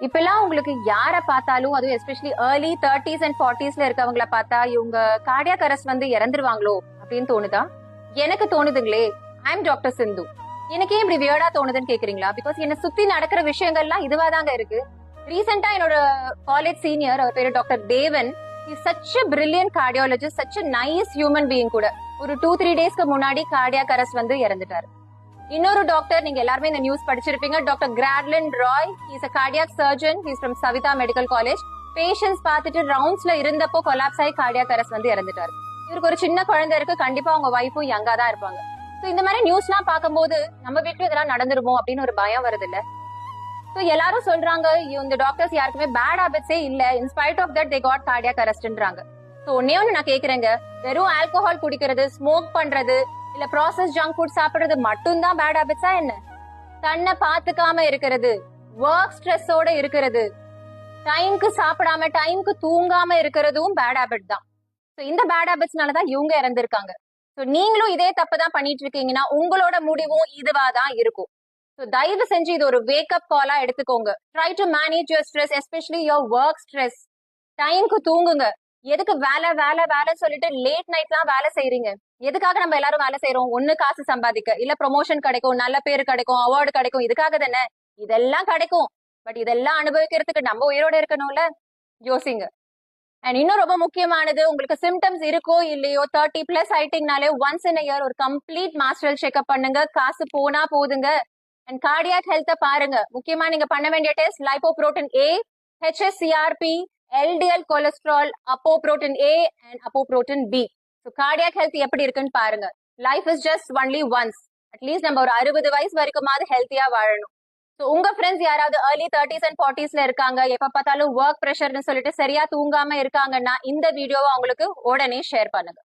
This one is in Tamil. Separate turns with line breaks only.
இப்பெல்லாம் உங்களுக்கு யார பார்த்தாலும் அதுவும் எஸ்பெஷலி ஏர்லி 30s அண்ட் 40ஸ்ல இருக்கவங்கள பார்த்தா இவங்க கார்டியாக் அரெஸ்ட் வந்து இறந்துருவாங்களோ அப்படின்னு தோணுதா? எனக்கு தோணுதுங்களே. ஐ எம் டாக்டர் சிந்து. எனக்கு ஏன் இப்படி வியர்டா தோணுதுன்னு கேக்குறீங்களா? பிகாஸ் என்ன சுத்தி நடக்கிற விஷயங்கள்லாம் இதுவா தாங்க இருக்கு. ரீசெண்டா என்னோட காலேஜ் சீனியர், அவர் பேரு டாக்டர் தேவன். Such a brilliant cardiologist, such a nice human being கூட. ஒரு 2-3 டேஸ்க்கு முன்னாடி கார்டியாக் அரெஸ்ட் வந்து இறந்துட்டாரு. இன்னொரு டாக்டர், நீங்க எல்லாருமே இந்த நியூஸ் படிச்சிருப்பீங்க, doctor Gratlin Roy. Is a cardiac surgeon. He's from Saveetha medical college. Patients பார்த்துட்டு ரவுண்ட்ஸ்ல இருந்தப்போ கொலாப்ஸ் ஆகி கார்டியாக் அரெஸ்ட் வந்து இறந்துட்டாரு. இவருக்கு ஒரு சின்ன குழந்தை இருக்கு. கண்டிப்பா அவங்க வைஃபும் யங்கா தான் இருப்பாங்க. சோ இந்த மாதிரி நியூஸ் எல்லாம் பார்க்கும்போது நம்ம வீட்டுல இதெல்லாம் நடந்துருமோ அப்படின்னு ஒரு பயம் வருது இல்ல. சோ எல்லாரும் சொல்றாங்க இந்த டாக்டர்ஸ் யாருக்குமே பேட் ஹாபிட்ஸே இல்ல, in spite of that they got cardiac அரெஸ்ட்ன்றாங்க. சோ ஒன்னே ஒன்னு நான் கேக்குறேங்க, வெறும் ஆல்கோஹால் குடிக்கிறது, ஸ்மோக் பண்றது, இல்ல ப்ராசஸ் ஜங்க் ஃபுட் சாப்பிடுறது மட்டும் தான் பேட் ஹாபிட்ஸா என்ன? தன்னை பாத்துக்காம இருக்கிறது, ஒர்க் ஸ்ட்ரெஸ்ஸோட இருக்கிறது, டைம்க்கு சாப்பிடாம டைம்க்கு தூங்காம இருக்கிறதும் பேட் ஹாபிட் தான். இந்த பேட் ஹாபிட்ஸ்னாலதான் இவங்க இறந்திருக்காங்க. நீங்களும் இதே தப்பு தான் பண்ணிட்டு இருக்கீங்கன்னா உங்களோட முடிவும் இதுவா தான் இருக்கும். தயவு செஞ்சு இது ஒரு வேக்கப் காலா எடுத்துக்கோங்க. Try to manage your stress, especially your work stress. டைம்க்கு தூங்குங்க. எதுக்கு வேலை வேலை வேலை சொல்லிட்டு லேட் நைட்லாம் வேலை செய்யறீங்க? எதுக்காக நம்ம எல்லாரும் வேலை செய்யறோம்? ஒண்ணு காசு சம்பாதிக்க, இல்ல ப்ரொமோஷன் கிடைக்கும், நல்ல பேரு கிடைக்கும், அவார்டு கிடைக்கும். இதுக்காக தானே? இதெல்லாம் கிடைக்கும். பட் இதெல்லாம் அனுபவிக்கிறதுக்கு நம்ம உயிரோட இருக்கணும்ல. யோசிங்க. அண்ட் இன்னும் ரொம்ப முக்கியமானது, உங்களுக்கு சிம்டம்ஸ் இருக்கோ இல்லையோ 30+ ஆயிட்டீங்கனாலே ஒன்ஸ் இன் இயர் ஒரு கம்ப்ளீட் மாஸ்டரல் செக்அப் பண்ணுங்க. காசு போனா போதுங்க. அண்ட் கார்டியாக் ஹெல்த்த பாருங்க. முக்கியமா நீங்க பண்ண வேண்டிய test lipoprotein A, HSCRP, LDL cholesterol, apoprotein A and apoprotein B. Cardiac health எப்படி இருக்குன்னு பாருங்க. Life is just only once. At least நம்ம ஒரு 60 வயசு வரைக்குமாவது ஹெல்த்தியா வாழணும். உங்க ஃப்ரெண்ட்ஸ் யாராவது ஏர்லி 30s அண்ட் 40ஸ்ல இருக்காங்க, எப்ப பார்த்தாலும் ஒர்க் ப்ரெஷர்னு சொல்லிட்டு சரியா தூங்காம இருக்காங்கன்னா இந்த வீடியோவை அவங்களுக்கு உடனே ஷேர் பண்ணுங்க.